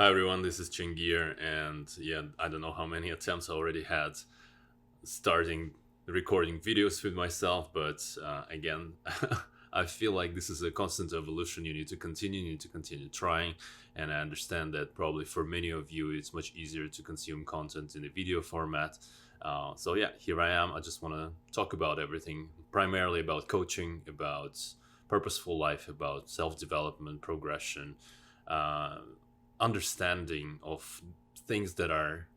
Hi everyone, this is Chingir, and I don't know how many attempts I already had starting recording videos with myself, but again, I feel like this is a constant evolution. You need to continue trying, and I understand that probably for many of you, it's much easier to consume content in a video format. Here I am. I just want to talk about everything, primarily about coaching, about purposeful life, about self development, progression. Uh, Understanding of things that are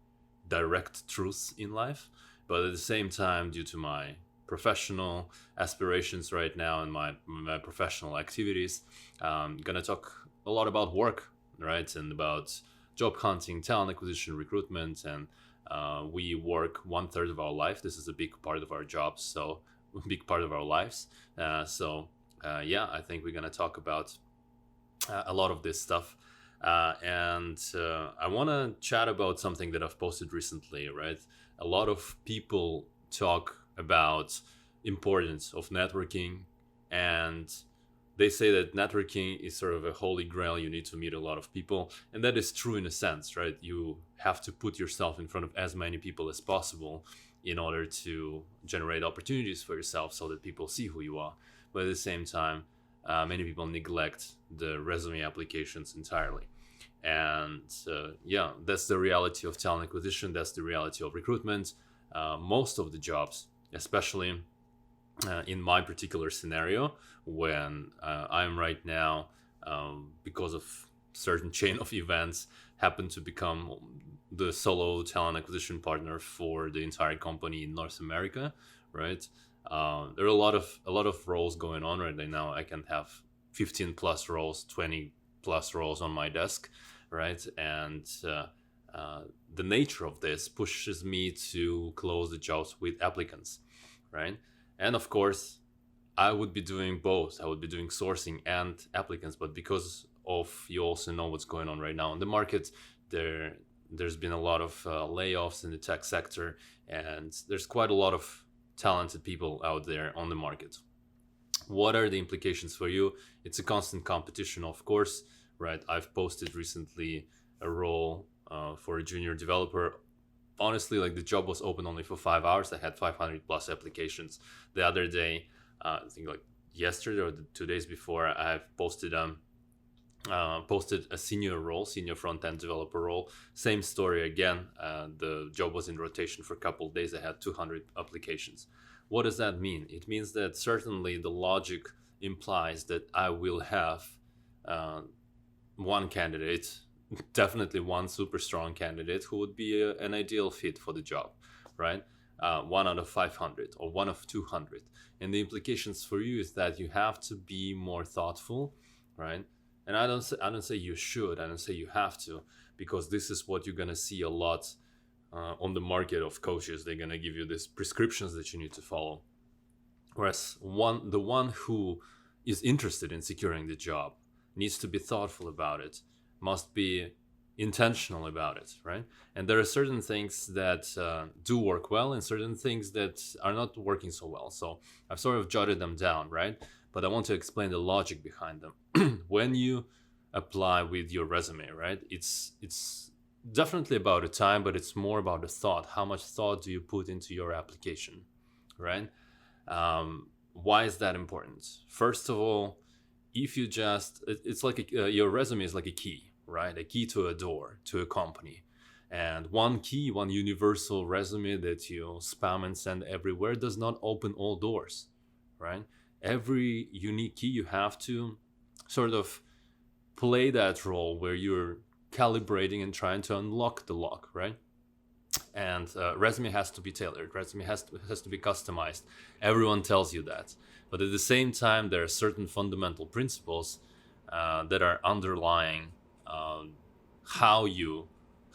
direct truths in life, but at the same time, due to my professional aspirations right now and my professional activities, I'm gonna talk a lot about work, right, and about job hunting, talent acquisition, recruitment, and we work 1/3 of our life. This is a big part of our jobs, so a big part of our lives. I think we're gonna talk about a lot of this stuff. And I want to chat about something that I've posted recently, right? A lot of people talk about importance of networking, and they say that networking is sort of a holy grail. You need to meet a lot of people, and that is true in a sense, right? You have to put yourself in front of as many people as possible in order to generate opportunities for yourself so that people see who you are. But at the same time, many people neglect the resume applications entirely. And that's the reality of talent acquisition. That's the reality of recruitment. Most of the jobs, especially in my particular scenario, when I'm right now, because of certain chain of events, happen to become the solo talent acquisition partner for the entire company in North America, right? There are a lot of roles going on right now. I can have 15 plus roles, 20 plus roles on my desk, right? And the nature of this pushes me to close the jobs with applicants, right? And of course, I would be doing both. I would be doing sourcing and applicants, but because of you also know what's going on right now in the market, there's been a lot of layoffs in the tech sector, and there's quite a lot of talented people out there on the market. What are the implications for you? It's a constant competition, of course, right? I've posted recently a role for a junior developer. Honestly, like, the job was open only for 5 hours. I had 500 plus applications. The other day, I think like yesterday or 2 days before, I've posted a senior front end developer role. Same story again. The job was in rotation for a couple of days. I had 200 applications. What does that mean? It means that certainly the logic implies that I will have uh, one candidate, definitely one super strong candidate who would be an ideal fit for the job, right? One out of 500 or one of 200. And the implications for you is that you have to be more thoughtful, right? And I don't say you should. I don't say you have to, because this is what you're gonna see a lot on the market of coaches. They're gonna give you these prescriptions that you need to follow. Whereas the one who is interested in securing the job needs to be thoughtful about it, must be intentional about it, right? And there are certain things that do work well, and certain things that are not working so well. So I've sort of jotted them down, right? But I want to explain the logic behind them. When you apply with your resume, right? It's definitely about the time, but it's more about the thought. How much thought do you put into your application, right? Why is that important? First of all, if you just it's like your resume is like a key, right? A key to a door to a company. And one key, one universal resume that you spam and send everywhere does not open all doors, right? Every unique key, you have to sort of play that role where you're calibrating and trying to unlock the lock, right? And resume has to be tailored. Resume has to be customized. Everyone tells you that, but at the same time, there are certain fundamental principles that are underlying um, how you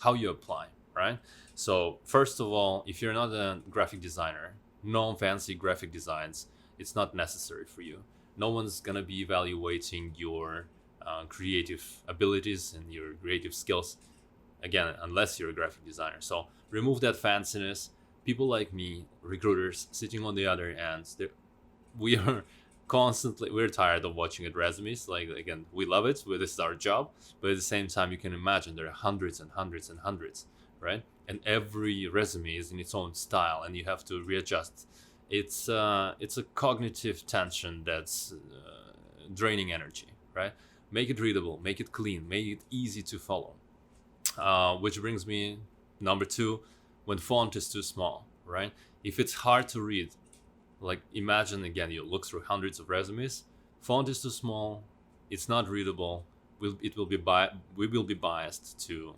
apply, right? So first of all, if you're not a graphic designer, no fancy graphic designs, it's not necessary for you. No one's gonna be evaluating your creative abilities and your creative skills, again, unless you're a graphic designer. So remove that fanciness. People like me, recruiters, sitting on the other end, we are constantly, we're tired of watching at resumes. Like, again, we love it, this is our job, but at the same time, you can imagine there are hundreds and hundreds and hundreds, right? And every resume is in its own style, and you have to readjust. It's a cognitive tension that's draining energy, right? Make it readable, make it clean, make it easy to follow. Which brings me number 2, when font is too small, right? If it's hard to read, like imagine again, you look through hundreds of resumes, font is too small, it's not readable. We will be biased to,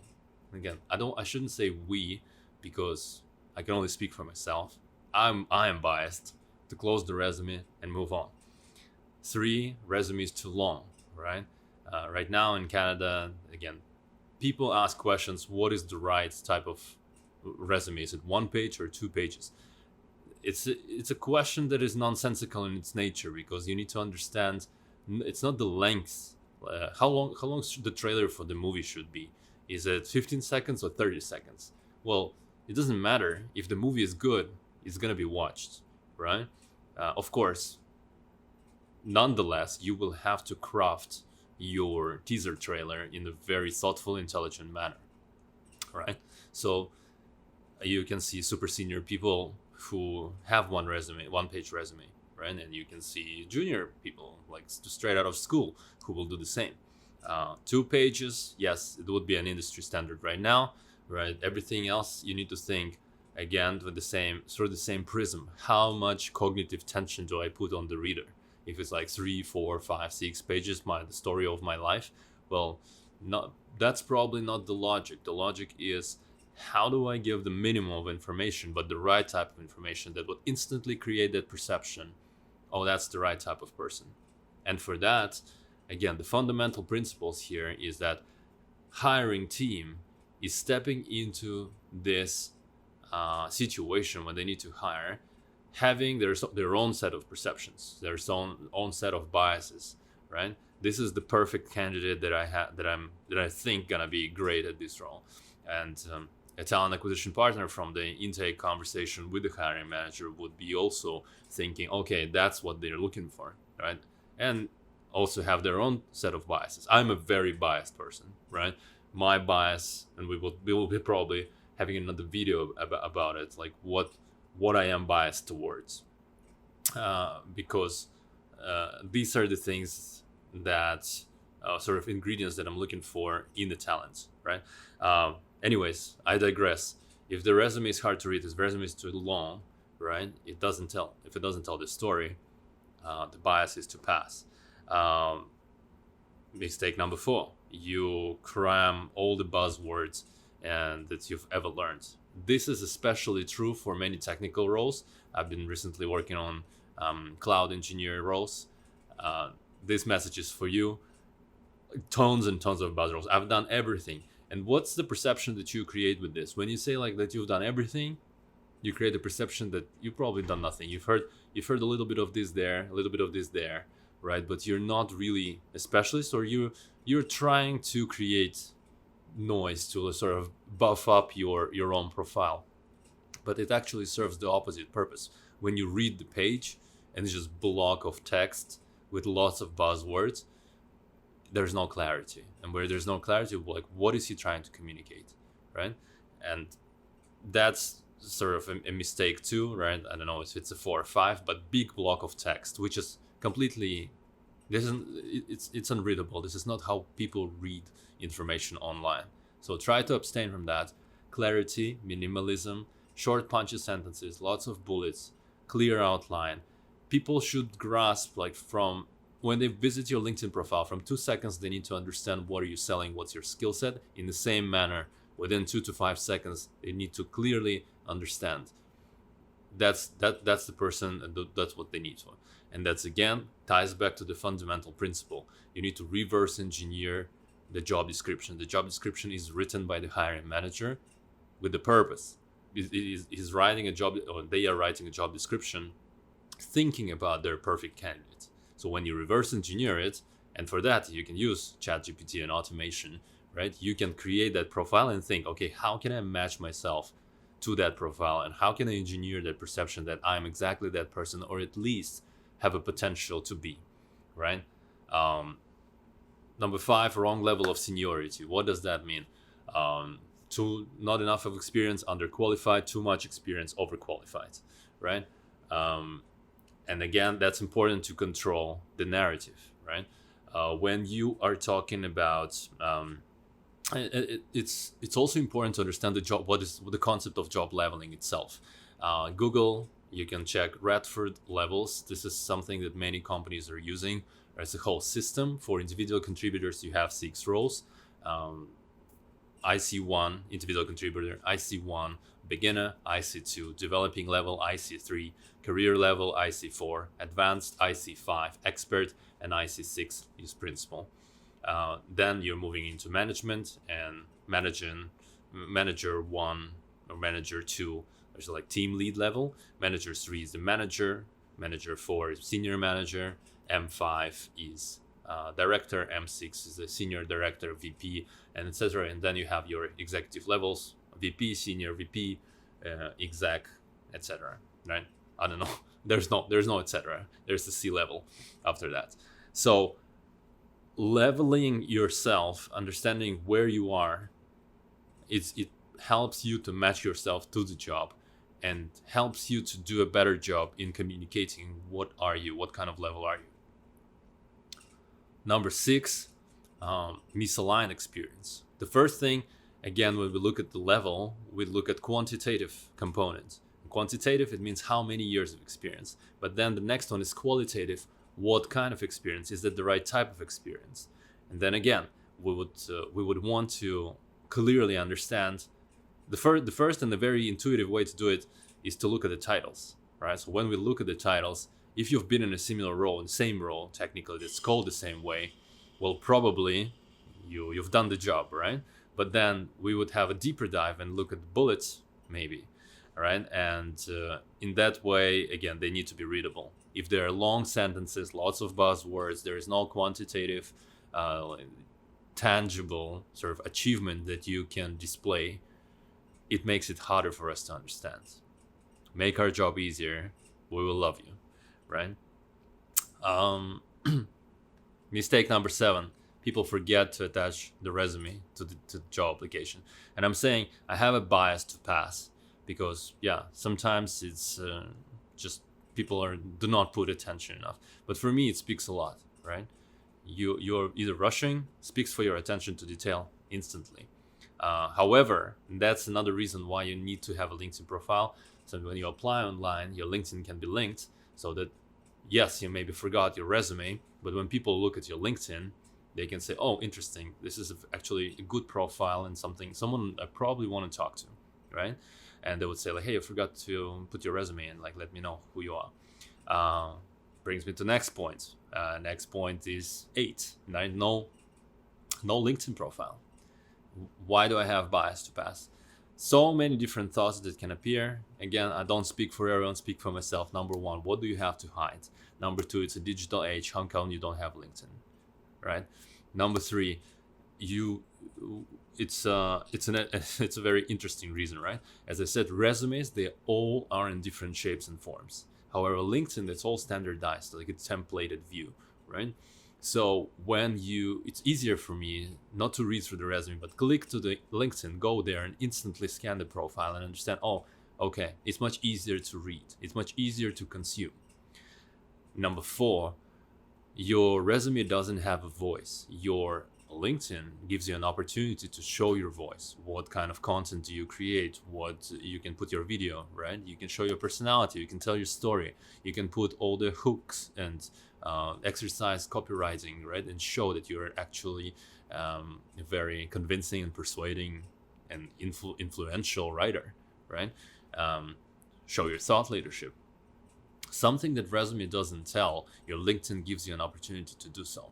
again, I shouldn't say we, because I can only speak for myself. I am biased to close the resume and move on. 3, resume is too long, right? Right now in Canada, again, people ask questions: what is the right type of resume? Is it 1 page or 2 pages? It's a question that is nonsensical in its nature, because you need to understand it's not the length. How long should the trailer for the movie should be? Is it 15 seconds or 30 seconds? Well, it doesn't matter. If the movie is good, it's gonna be watched, right? Of course, nonetheless, you will have to craft your teaser trailer in a very thoughtful, intelligent manner, right? So you can see super senior people who have 1 page resume, right? And you can see junior people, like straight out of school, who will do the same. 2 pages, yes, it would be an industry standard right now, right? Everything else, you need to think again through the same prism. How much cognitive tension do I put on the reader? If it's like 3, 4, 5, 6 pages, the story of my life, well, that's probably not the logic. The logic is, how do I give the minimum of information, but the right type of information that would instantly create that perception, oh, that's the right type of person. And for that, again, the fundamental principles here is that hiring team is stepping into this situation when they need to hire, having their own set of perceptions, their own set of biases, right? This is the perfect candidate that I think gonna be great at this role. And a talent acquisition partner from the intake conversation with the hiring manager would be also thinking, okay, that's what they're looking for, right? And also have their own set of biases. I'm a very biased person, right? My bias, and we will be probably having another video about it, like what I am biased towards, because these are the things that sort of ingredients that I'm looking for in the talents, right? Anyways, I digress. If the resume is hard to read, if the resume is too long, right? If it doesn't tell the story, the bias is to pass. Mistake number 4: you cram all the buzzwords and that you've ever learned. This is especially true for many technical roles. I've been recently working on cloud engineer roles. This message is for you. Tons and tons of buzzwords. I've done everything. And what's the perception that you create with this? When you say like that you've done everything, you create a perception that you've probably done nothing. You've heard a little bit of this there, a little bit of this there, right? But you're not really a specialist, or you're trying to create noise to sort of buff up your own profile. But it actually serves the opposite purpose. When you read the page and it's just block of text with lots of buzzwords, there's no clarity. And where there's no clarity, like, what is he trying to communicate, right? And that's sort of a mistake too, right? I don't know if it's a 4 or 5, but big block of text, which is completely, it's unreadable. This is not how people read information online. So try to abstain from that. Clarity, minimalism, short punchy sentences, lots of bullets, clear outline. People should grasp, like, from when they visit your LinkedIn profile, from 2 seconds, they need to understand what are you selling, what's your skill set. In the same manner, within 2 to 5 seconds, they need to clearly understand that's the person, and that's what they need to. And that's, again, ties back to the fundamental principle. You need to reverse engineer the job description. The job description is written by the hiring manager with the purpose. He's writing a job, or they are writing a job description thinking about their perfect candidate. So when you reverse engineer it, and for that you can use ChatGPT and automation, right? You can create that profile and think, okay, how can I match myself to that profile, and how can I engineer that perception that I'm exactly that person, or at least have a potential to be, right? Number 5, wrong level of seniority. What does that mean? Not enough of experience, underqualified; too much experience, overqualified, right? And again, that's important to control the narrative, right? When you are talking about, it's also important to understand the job. What is the concept of job leveling itself? Google, you can check Radford levels. This is something that many companies are using. There's a whole system for individual contributors. You have 6 roles. IC1, individual contributor; IC1, beginner; IC2, developing level; IC3, career level; IC4, advanced; IC5, expert; and IC6 is principal. Then you're moving into management, and manager 1 or manager 2, there's like team lead level. Manager 3 is the manager. Manager 4 is senior manager. M5 is director. M6 is the senior director, VP, and etc. And then you have your executive levels: VP, senior VP, exec, etc. Right? I don't know. There's no etc. There's the C level after that. So leveling yourself, understanding where you are, it helps you to match yourself to the job, and helps you to do a better job in communicating what kind of level are you. Number 6, misaligned experience. The first thing, again, when we look at the level, we look at quantitative components. Quantitative, it means how many years of experience. But then the next one is qualitative. What kind of experience? Is that the right type of experience? And then again, we would want to clearly understand the first and the very intuitive way to do it is to look at the titles, right? So when we look at the titles, if you've been in a similar role, in the same role, technically that's called the same way, well, probably you've done the job, right? But then we would have a deeper dive and look at the bullets, maybe, right? And in that way, again, they need to be readable. If there are long sentences, lots of buzzwords, there is no quantitative, tangible sort of achievement that you can display, it makes it harder for us to understand. Make our job easier, we will love you, right? Mistake number 7, people forget to attach the resume to the job application. And I'm saying I have a bias to pass because, yeah, sometimes it's just people do not put attention enough. But for me, it speaks a lot, right? You're either rushing, speaks for your attention to detail instantly. However, that's another reason why you need to have a LinkedIn profile. So when you apply online, your LinkedIn can be linked so that, yes, you maybe forgot your resume, but when people look at your LinkedIn, they can say, oh, interesting, this is actually a good profile and someone I probably want to talk to, right? And they would say like, hey, I forgot to put your resume in, like, let me know who you are. Brings me to next point. Next point is 8, right? No LinkedIn profile. Why do I have bias to pass? So many different thoughts that can appear. Again, I don't speak for everyone, speak for myself. Number 1, what do you have to hide? Number 2, it's a digital age. How come you don't have LinkedIn, right? Number 3, it's a very interesting reason, right? As I said, resumes, they all are in different shapes and forms. However, LinkedIn, it's all standardized, like a templated view, right? So it's easier for me not to read through the resume, but click to the LinkedIn, go there and instantly scan the profile and understand, oh, okay, it's much easier to read. It's much easier to consume. Number 4, your resume doesn't have a voice. Your LinkedIn gives you an opportunity to show your voice. What kind of content do you create? What you can put your video, right? You can show your personality. You can tell your story. You can put all the hooks and exercise copywriting, right? And show that you're actually a very convincing and persuading and influential writer, right? Show your thought leadership. Something that resume doesn't tell, your LinkedIn gives you an opportunity to do so.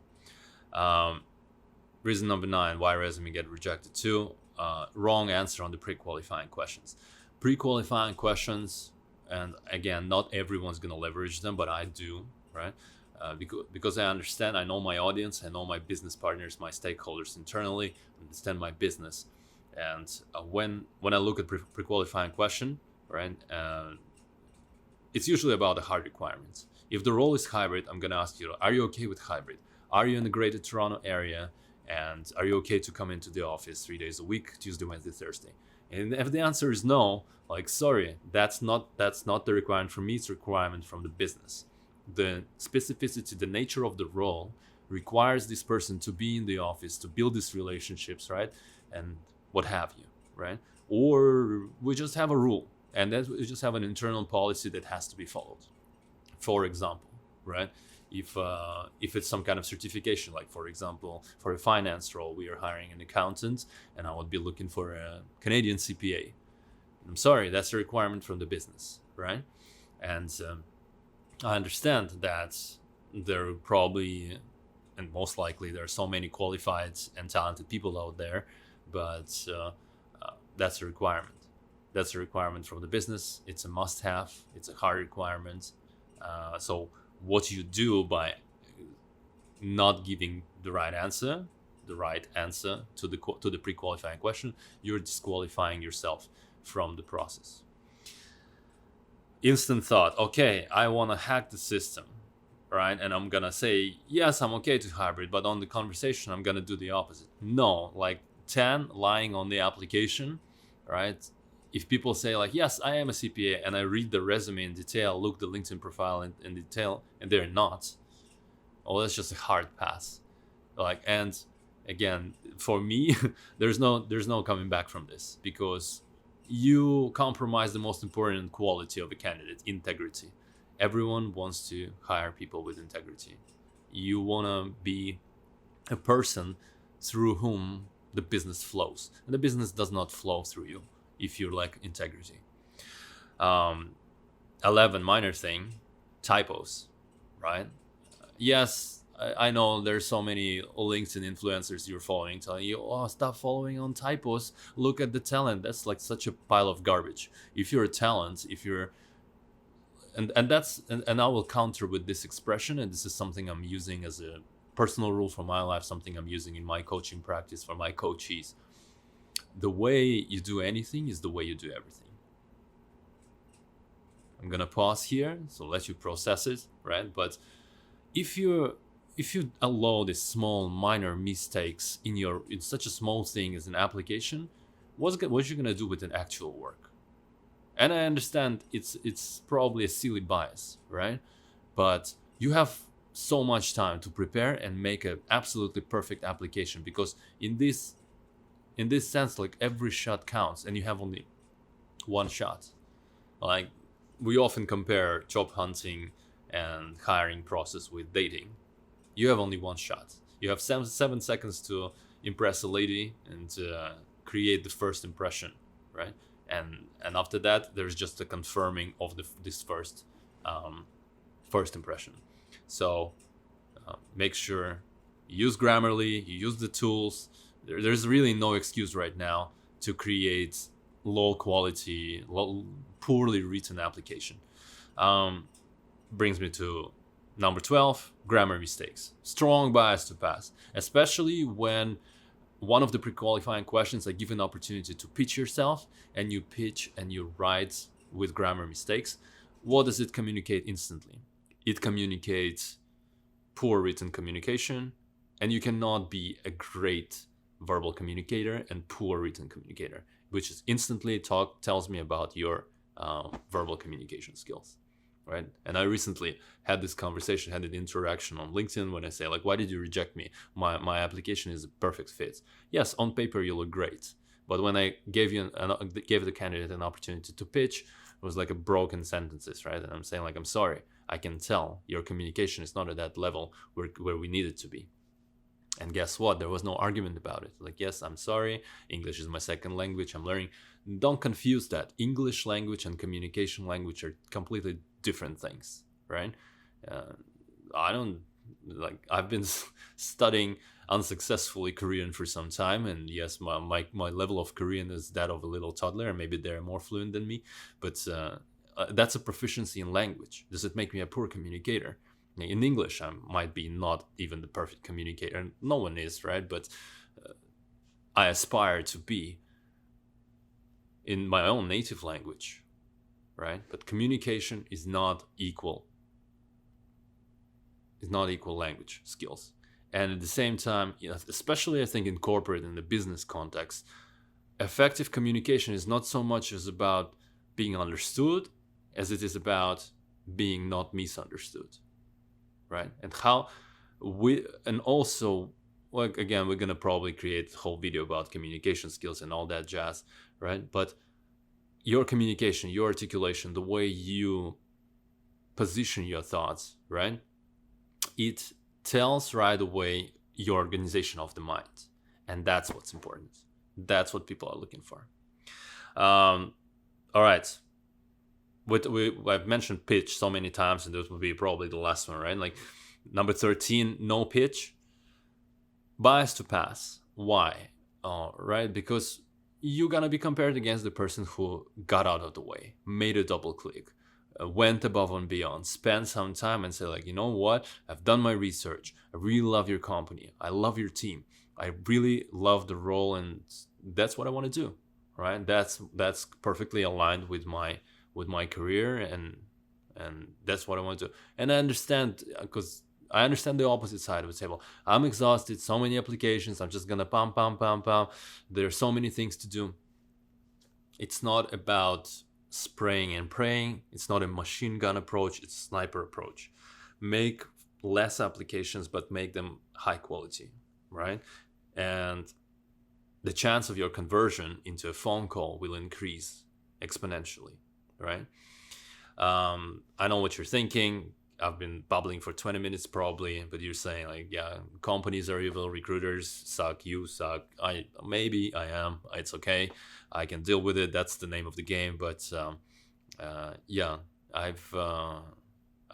Reason number 9, why resume get rejected too. Wrong answer on the pre-qualifying questions. Pre-qualifying questions, and again, not everyone's going to leverage them, but I do, right? Because I understand, I know my audience, I know my business partners, my stakeholders internally, understand my business. And when I look at pre-qualifying question, right, it's usually about the hard requirements. If the role is hybrid, I'm going to ask you, are you okay with hybrid? Are you in the greater Toronto area? And are you okay to come into the office 3 days a week, Tuesday, Wednesday, Thursday? And if the answer is no, like, sorry, that's not the requirement from me, it's a requirement from the business. The specificity, the nature of the role requires this person to be in the office, to build these relationships, right? And what have you, right? Or we just have a rule, and then we just have an internal policy that has to be followed. For example, right? If it's some kind of certification, like for example, for a finance role, we are hiring an accountant, and I would be looking for a Canadian CPA. I'm sorry, that's a requirement from the business, right? And I understand that there are probably, and most likely, there are so many qualified and talented people out there, but that's a requirement. That's a requirement from the business. It's a must-have. It's a hard requirement. So what you do by not giving the right answer to the pre-qualifying question, you're disqualifying yourself from the process. Instant thought, okay, I want to hack the system, right? And I'm gonna say, yes, I'm okay to hybrid, but on the conversation, I'm gonna do the opposite. No, like 10 lying on the application, right? If people say like, yes, I am a CPA, and I read the resume in detail, look the LinkedIn profile in detail, and they're not, oh, that's just a hard pass. Like, and again, for me, there's no coming back from this, because you compromise the most important quality of a candidate, integrity. Everyone wants to hire people with integrity. You want to be a person through whom the business flows, and the business does not flow through you if you lack integrity. 11, minor thing, typos, right? Yes, I know there's so many LinkedIn influencers you're following telling you, oh, stop following on typos, look at the talent. That's like such a pile of garbage. If you're a talent, if you're and I will counter with this expression, and this is something I'm using as a personal rule for my life, something I'm using in my coaching practice for my coachees. The way you do anything is the way you do everything. I'm gonna pause here, so let you process it, right? But if you allow these small minor mistakes in such a small thing as an application, what you're gonna do with an actual work? And I understand it's probably a silly bias, right? But you have so much time to prepare and make an absolutely perfect application, because in this sense, like, every shot counts, and you have only one shot. Like, we often compare job hunting and hiring process with dating. You have only one shot. You have 7 seconds to impress a lady and create the first impression, right? And after that, there's just a confirming of this first impression. So make sure you use Grammarly, you use the tools. There's really no excuse right now to create low quality, poorly written application. Brings me to number 12, grammar mistakes. Strong bias to pass, especially when one of the pre-qualifying questions, I give an opportunity to pitch yourself, and you pitch and you write with grammar mistakes. What does it communicate instantly? It communicates poor written communication, and you cannot be a great verbal communicator and poor written communicator, which is instantly tells me about your verbal communication skills, right? And I recently had this conversation, had an interaction on LinkedIn when I say, like, why did you reject me? My application is a perfect fit. Yes, on paper you look great, but when I gave the candidate an opportunity to pitch, it was like a broken sentences, right? And I'm saying, like, I'm sorry, I can tell your communication is not at that level where we need it to be. And guess what? There was no argument about it. Like, yes, I'm sorry. English is my second language. I'm learning. Don't confuse that. English language and communication language are completely different things, right? I've been studying unsuccessfully Korean for some time. And yes, my level of Korean is that of a little toddler. Maybe they're more fluent than me. But that's a proficiency in language. Does it make me a poor communicator? In English, I might be not even the perfect communicator. No one is, right? But I aspire to be in my own native language, right? But communication is not equal. It's not equal language skills. And at the same time, especially I think in corporate and the business context, effective communication is not so much as about being understood as it is about being not misunderstood, right? And also, like, again, we're gonna probably create a whole video about communication skills and all that jazz, right? But your communication, your articulation, the way you position your thoughts, right? It tells right away your organization of the mind, and that's what's important. That's what people are looking for. All right. I've mentioned pitch so many times, and this will be probably the last one, right? Like number 13, no pitch. Bias to pass. Why? Right? Because you're gonna be compared against the person who got out of the way, made a double click, went above and beyond, spent some time and say, like, you know what? I've done my research. I really love your company. I love your team. I really love the role, and that's what I want to do, right? That's perfectly aligned with my career, and that's what I want to do. And I understand, because I understand the opposite side of the table. I'm exhausted, so many applications, I'm just gonna pam pam pam pam. There's so many things to do. It's not about spraying and praying. It's not a machine gun approach, it's a sniper approach. Make less applications, but make them high quality, right? And the chance of your conversion into a phone call will increase exponentially, right? I know what you're thinking. I've been babbling for 20 minutes probably, but you're saying, like, yeah, companies are evil, recruiters suck, you suck. Maybe I am. It's okay. I can deal with it. That's the name of the game. But yeah, I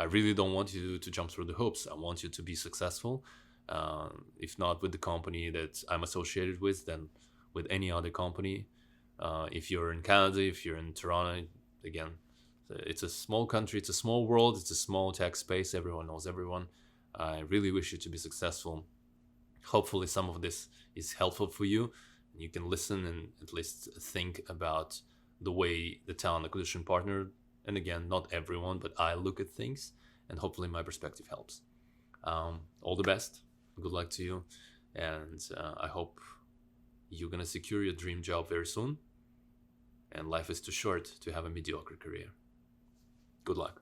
really don't want you to jump through the hoops. I want you to be successful. If not with the company that I'm associated with, then with any other company. If you're in Canada, if you're in Toronto, again, it's a small country, it's a small world, it's a small tech space, everyone knows everyone. I really wish you to be successful. Hopefully some of this is helpful for you, and you can listen and at least think about the way the talent acquisition partner, and again, not everyone, but I look at things, and hopefully my perspective helps. All the best, good luck to you, and I hope you're gonna secure your dream job very soon, and life is too short to have a mediocre career. Good luck.